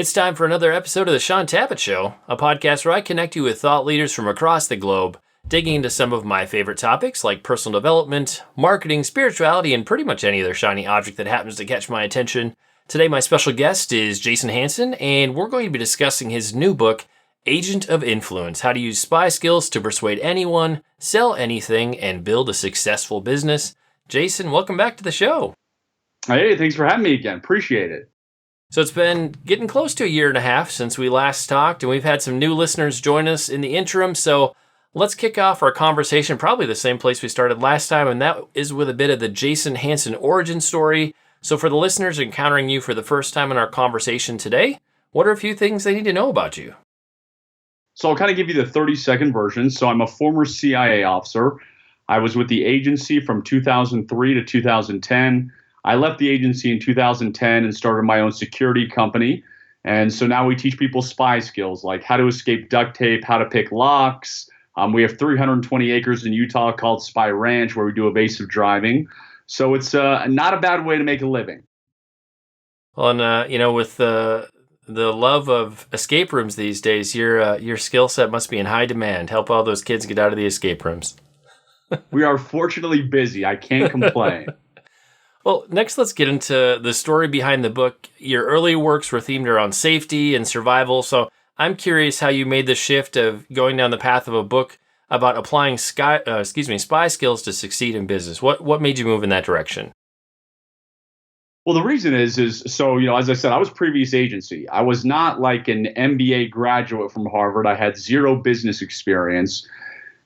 It's time for another episode of the Shaun Tabatt Show, a podcast where I connect you with thought leaders from across the globe, digging into some of my favorite topics like personal development, marketing, spirituality, and pretty much any other shiny object that happens to catch my attention. Today, my special guest is Jason Hanson, and we're going to be discussing his new book, Agent of Influence: How to Use Spy Skills to Persuade Anyone, Sell Anything, and Build a Successful Business. Jason, welcome back to the show. Hey, thanks for having me again. Appreciate it. So it's been getting close to a year and a half since we last talked, and we've had some new listeners join us in the interim. So let's kick off our conversation probably the same place we started last time, and that is with a bit of the Jason Hanson origin story. So for the listeners encountering you for the first time in our conversation today, what are a few things they need to know about you? So I'll kind of give you the 30-second version. So I'm a former CIA officer. I was with the agency from 2003 to 2010. I left the agency in 2010 and started my own security company. And so now we teach people spy skills like how to escape duct tape, how to pick locks. We have 320 acres in Utah called Spy Ranch where we do evasive driving. So it's not a bad way to make a living. Well, and with the love of escape rooms these days, your skill set must be in high demand. Help all those kids get out of the escape rooms. We are fortunately busy. I can't complain. Well, next let's get into the story behind the book. Your early works were themed around safety and survival, so I'm curious how you made the shift of going down the path of a book about applying spy skills to succeed in business. What made you move in that direction? Well, the reason is so, as I said, I was previous agency. I was not like an MBA graduate from Harvard. I had zero business experience.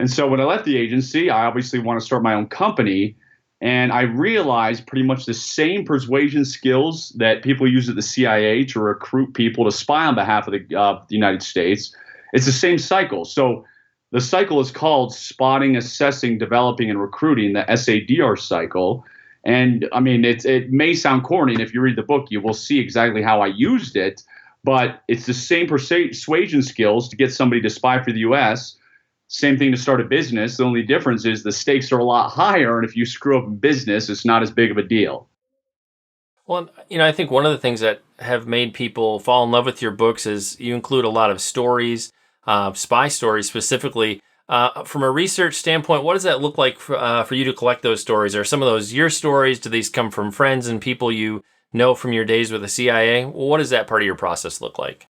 And so when I left the agency, I obviously want to start my own company. And I realized pretty much the same persuasion skills that people use at the CIA to recruit people to spy on behalf of the United States. It's the same cycle. So the cycle is called spotting, assessing, developing, and recruiting, the SADR cycle. And I mean, it may sound corny, and if you read the book, you will see exactly how I used it. But it's the same persuasion skills to get somebody to spy for the U.S., same thing to start a business. The only difference is the stakes are a lot higher. And if you screw up in business, it's not as big of a deal. Well, I think one of the things that have made people fall in love with your books is you include a lot of stories, spy stories specifically. From a research standpoint, what does that look like for you to collect those stories? Are some of those your stories? Do these come from friends and people you know from your days with the CIA? What does that part of your process look like?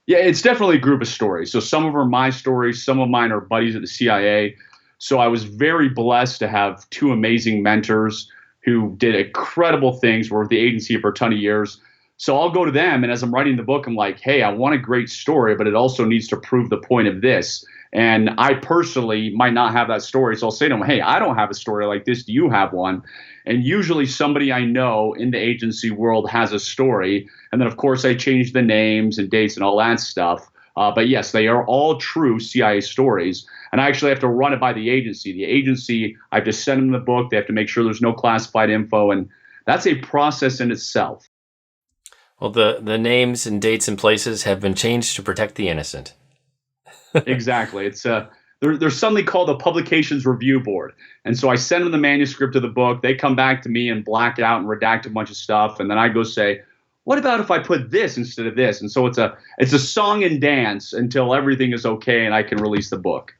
Yeah, it's definitely a group of stories. So some of them are my stories. Some of mine are buddies at the CIA. So I was very blessed to have two amazing mentors who did incredible things, were with the agency for a ton of years. So I'll go to them, and as I'm writing the book, I'm like, hey, I want a great story, but it also needs to prove the point of this. And I personally might not have that story. So I'll say to them, hey, I don't have a story like this. Do you have one? And usually somebody I know in the agency world has a story. And then, of course, I change the names and dates and all that stuff. But yes, they are all true CIA stories. And I actually have to run it by the agency. The agency, I have to send them the book. They have to make sure there's no classified info. And that's a process in itself. Well, the names and dates and places have been changed to protect the innocent. Exactly. It's there's something called a publications review board. And so I send them the manuscript of the book. They come back to me and black it out and redact a bunch of stuff. And then I go say, what about if I put this instead of this? And so it's a song and dance until everything is okay and I can release the book.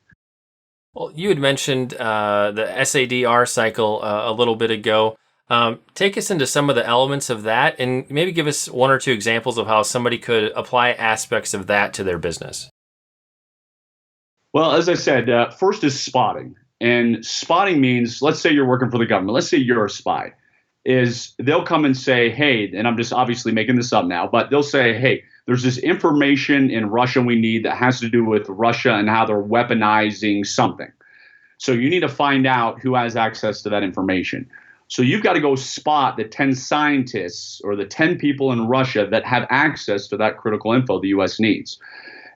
Well, you had mentioned the SADR cycle a little bit ago. Take us into some of the elements of that and maybe give us one or two examples of how somebody could apply aspects of that to their business. Well, as I said, first is spotting. And spotting means, let's say you're working for the government. Let's say you're a spy. They'll come and say, hey, and I'm just obviously making this up now, but they'll say, hey, there's this information in Russia we need that has to do with Russia and how they're weaponizing something. So you need to find out who has access to that information. So you've got to go spot the 10 scientists or the 10 people in Russia that have access to that critical info the U.S. needs.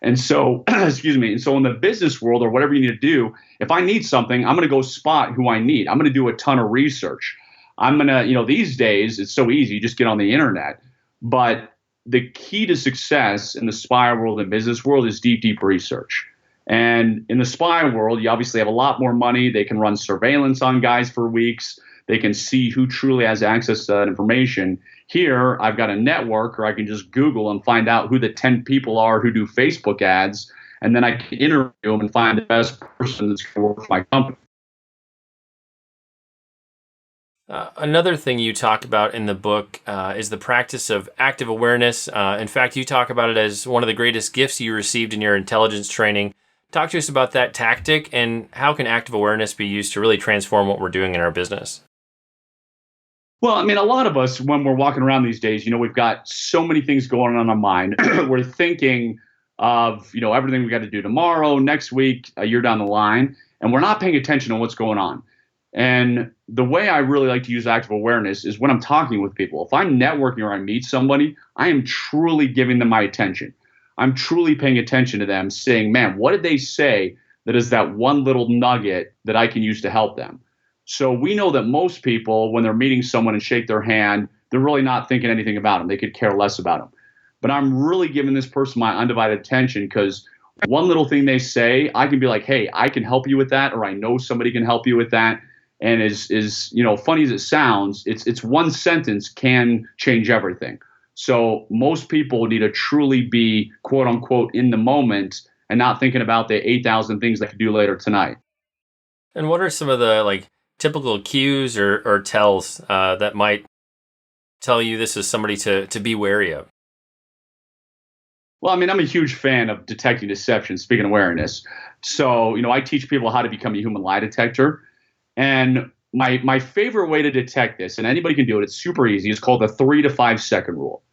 And so, excuse me, and so in the business world or whatever you need to do, if I need something, I'm going to go spot who I need. I'm going to do a ton of research. I'm going to, these days, it's so easy, you just get on the internet. But the key to success in the spy world and business world is deep, deep research. And in the spy world, you obviously have a lot more money. They can run surveillance on guys for weeks. They can see who truly has access to that information. Here, I've got a network, or I can just Google and find out who the 10 people are who do Facebook ads, and then I can interview them and find the best person that's going to work for my company. Another thing you talk about in the book is the practice of active awareness. In fact, you talk about it as one of the greatest gifts you received in your intelligence training. Talk to us about that tactic, and how can active awareness be used to really transform what we're doing in our business? Well, I mean, a lot of us, when we're walking around these days, we've got so many things going on our mind. We're thinking of, everything we got to do tomorrow, next week, a year down the line, and we're not paying attention to what's going on. And the way I really like to use active awareness is when I'm talking with people. If I'm networking or I meet somebody, I am truly giving them my attention. I'm truly paying attention to them, saying, man, what did they say that is that one little nugget that I can use to help them? So we know that most people, when they're meeting someone and shake their hand, they're really not thinking anything about them. They could care less about them. But I'm really giving this person my undivided attention, because one little thing they say, I can be like, hey, I can help you with that, or I know somebody can help you with that. And as funny as it sounds, it's one sentence can change everything. So most people need to truly be, quote unquote, in the moment and not thinking about the 8,000 things they could do later tonight. And what are some of the typical cues or tells that might tell you this is somebody to be wary of? Well, I mean, I'm a huge fan of detecting deception, speaking of awareness. So, I teach people how to become a human lie detector. And my favorite way to detect this, and anybody can do it, it's super easy, is called the 3 to 5 second rule.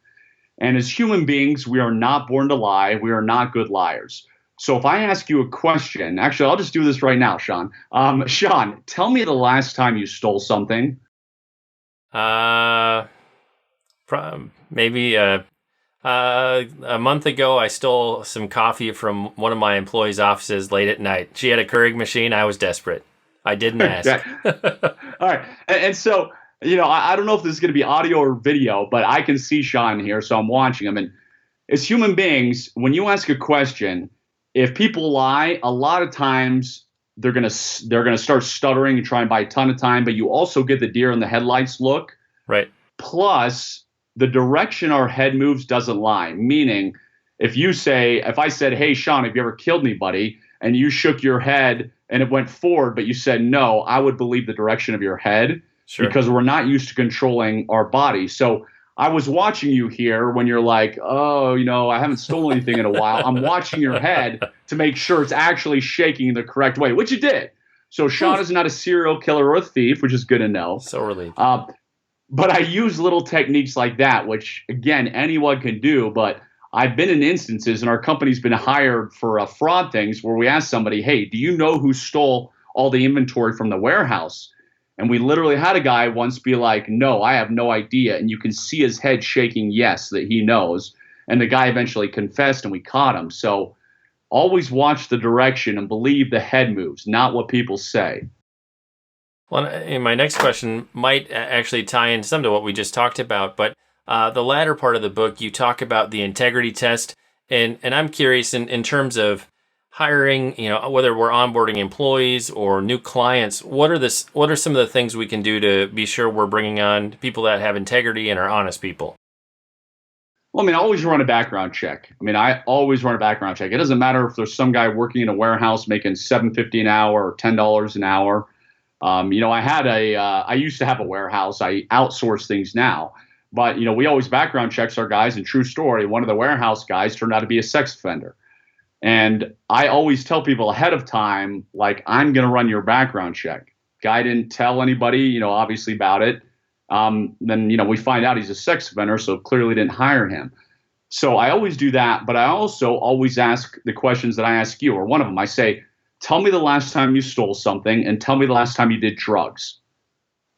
And as human beings, we are not born to lie. We are not good liars. So if I ask you a question, actually, I'll just do this right now, Shaun. Shaun, tell me the last time you stole something. Maybe a month ago, I stole some coffee from one of my employees' offices late at night. She had a Keurig machine. I was desperate. I didn't ask. All right. And so, I don't know if this is going to be audio or video, but I can see Shaun here, so I'm watching him. And as human beings, when you ask a question, if people lie, a lot of times they're gonna start stuttering and try and buy a ton of time. But you also get the deer in the headlights look. Right. Plus, the direction our head moves doesn't lie. Meaning, if I said, hey, Shaun, have you ever killed anybody? And you shook your head and it went forward, but you said no, I would believe the direction of your head. Sure. Because we're not used to controlling our body. So I was watching you here when you're like, oh, I haven't stolen anything in a while. I'm watching your head to make sure it's actually shaking the correct way, which it did. So Shaun is not a serial killer or a thief, which is good to know. So relieved. But I use little techniques like that, which, again, anyone can do. But I've been in instances, and our company's been hired for fraud things, where we ask somebody, hey, do you know who stole all the inventory from the warehouse? And we literally had a guy once be like, no, I have no idea. And you can see his head shaking yes, that he knows. And the guy eventually confessed, and we caught him. So always watch the direction and believe the head moves, not what people say. Well, and my next question might actually tie in some to what we just talked about, but the latter part of the book, you talk about the integrity test, and I'm curious in terms of hiring, whether we're onboarding employees or new clients, what are some of the things we can do to be sure we're bringing on people that have integrity and are honest people? Well, I mean, I always run a background check. I always run a background check. It doesn't matter if there's some guy working in a warehouse making $7.50 an hour or $10 an hour. I used to have a warehouse. I outsource things now, but we always background checks our guys. And true story, one of the warehouse guys turned out to be a sex offender. And I always tell people ahead of time, like, I'm going to run your background check. Guy didn't tell anybody, obviously about it. Then we find out he's a sex offender, so clearly didn't hire him. So I always do that, but I also always ask the questions that I ask you, or one of them. I say, tell me the last time you stole something, and tell me the last time you did drugs.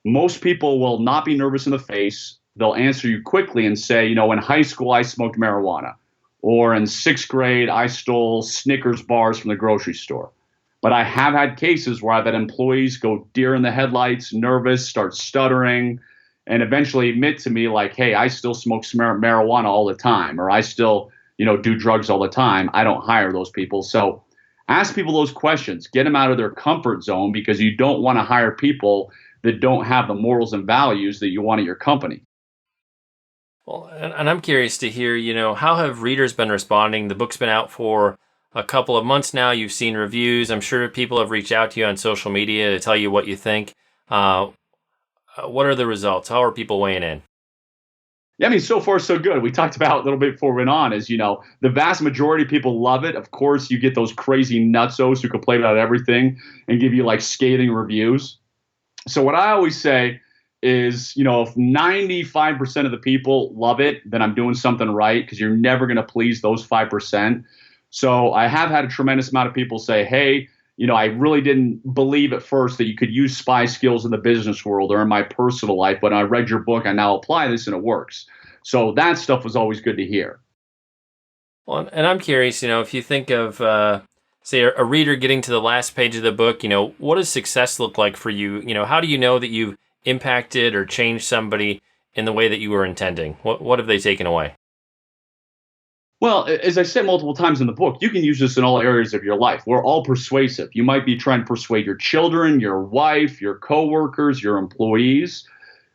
Most people will not be nervous in the face. They'll answer you quickly and say, in high school I smoked marijuana, or in 6th grade I stole Snickers bars from the grocery store. But I have had cases where I've had employees go deer in the headlights, nervous, start stuttering, and eventually admit to me like, hey, I still smoke marijuana all the time, or I still, do drugs all the time. I don't hire those people. So ask people those questions. Get them out of their comfort zone, because you don't want to hire people that don't have the morals and values that you want at your company. Well, and I'm curious to hear, how have readers been responding? The book's been out for a couple of months now. You've seen reviews. I'm sure people have reached out to you on social media to tell you what you think. What are the results? How are people weighing in? Yeah, I mean, so far so good. We talked about a little bit before we went on is, the vast majority of people love it. Of course, you get those crazy nutsos who complain about everything and give you like scathing reviews. So what I always say is, if 95% of the people love it, then I'm doing something right, because you're never going to please those 5%. So I have had a tremendous amount of people say, hey, I really didn't believe at first that you could use spy skills in the business world or in my personal life, but I read your book, I now apply this and it works. So that stuff was always good to hear. Well, and I'm curious, if you think of, say, a reader getting to the last page of the book, what does success look like for you? How do you know that you've impacted or changed somebody in the way that you were intending? What have they taken away? Well, as I said multiple times in the book, you can use this in all areas of your life. We're all persuasive. You might be trying to persuade your children, your wife, your coworkers, your employees.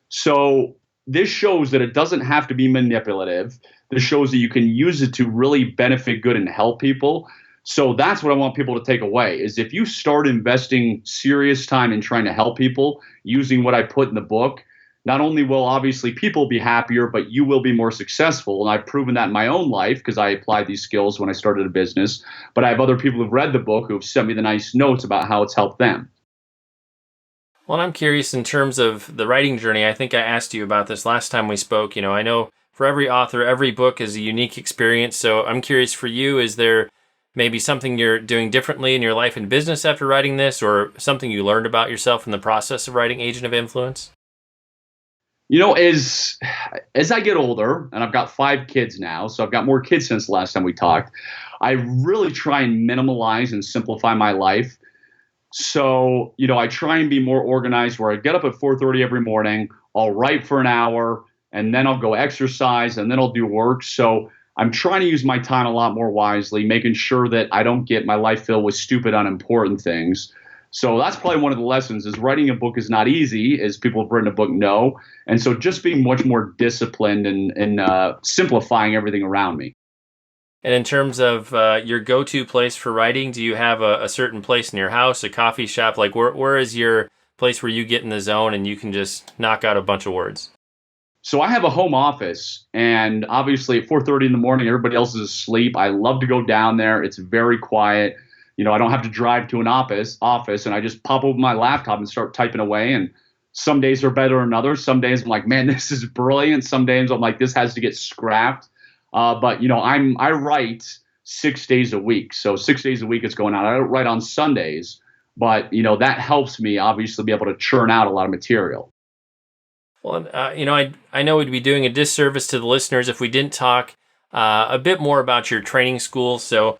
So this shows that it doesn't have to be manipulative. This shows that you can use it to really benefit good and help people. So that's what I want people to take away is if you start investing serious time in trying to help people using what I put in the book, not only will obviously people be happier, but you will be more successful. And I've proven that in my own life because I applied these skills when I started a business. But I have other people who've read the book who've sent me the nice notes about how it's helped them. Well, I'm curious in terms of the writing journey. I think I asked you about this last time we spoke. I know for every author, every book is a unique experience. So I'm curious for you, is there maybe something you're doing differently in your life and business after writing this, or something you learned about yourself in the process of writing Agent of Influence? As I get older, and I've got 5 kids now, so I've got more kids since the last time we talked, I really try and minimalize and simplify my life. So, I try and be more organized where I get up at 4:30 every morning, I'll write for an hour, and then I'll go exercise, and then I'll do work. So I'm trying to use my time a lot more wisely, making sure that I don't get my life filled with stupid, unimportant things. So that's probably one of the lessons is writing a book is not easy, as people who've written a book know. And so just being much more disciplined and simplifying everything around me. And in terms of your go-to place for writing, do you have a certain place in your house, a coffee shop? Like where is your place where you get in the zone and you can just knock out a bunch of words? So I have a home office, and obviously at 4:30 in the morning, everybody else is asleep. I love to go down there. It's very quiet. I don't have to drive to an office, and I just pop open my laptop and start typing away. And some days are better than others. Some days I'm like, man, this is brilliant. Some days I'm like, this has to get scrapped. But I write 6 days a week. So 6 days a week it's going on. I don't write on Sundays, but that helps me obviously be able to churn out a lot of material. Well, I know we'd be doing a disservice to the listeners if we didn't talk a bit more about your training school. So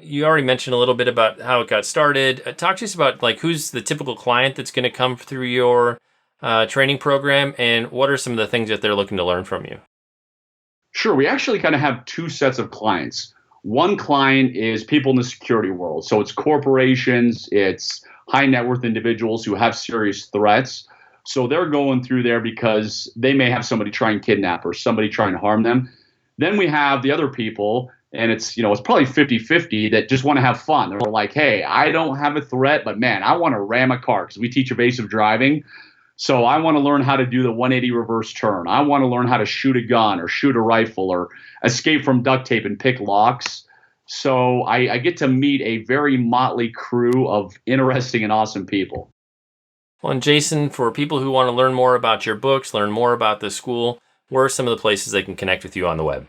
you already mentioned a little bit about how it got started. Talk to us about who's the typical client that's going to come through your training program, and what are some of the things that they're looking to learn from you? Sure. We actually kind of have 2 sets of clients. One client is people in the security world. So it's corporations, it's high net worth individuals who have serious threats. So they're going through there because they may have somebody try and kidnap or somebody trying to harm them. Then we have the other people, and it's probably 50-50 that just want to have fun. They're like, hey, I don't have a threat, but man, I want to ram a car because we teach evasive driving. So I want to learn how to do the 180 reverse turn. I want to learn how to shoot a gun or shoot a rifle or escape from duct tape and pick locks. So I get to meet a very motley crew of interesting and awesome people. Well, and Jason, for people who want to learn more about your books, learn more about the school, where are some of the places they can connect with you on the web?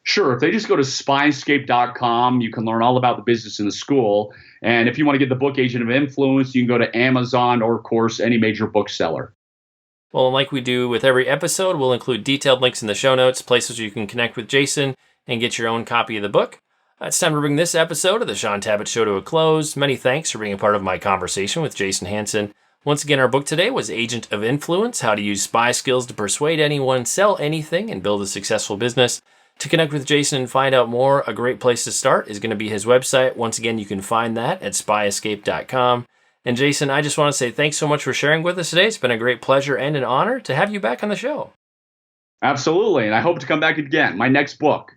Sure. If they just go to spyscape.com, you can learn all about the business in the school. And if you want to get the book Agent of Influence, you can go to Amazon or, of course, any major bookseller. Well, like we do with every episode, we'll include detailed links in the show notes, places where you can connect with Jason and get your own copy of the book. It's time to bring this episode of the Shaun Tabatt Show to a close. Many thanks for being a part of my conversation with Jason Hanson. Once again, our book today was Agent of Influence, How to Use Spy Skills to Persuade Anyone, Sell Anything, and Build a Successful Business. To connect with Jason and find out more, a great place to start is going to be his website. Once again, you can find that at spyescape.com. And Jason, I just want to say thanks so much for sharing with us today. It's been a great pleasure and an honor to have you back on the show. Absolutely. And I hope to come back again. My next book,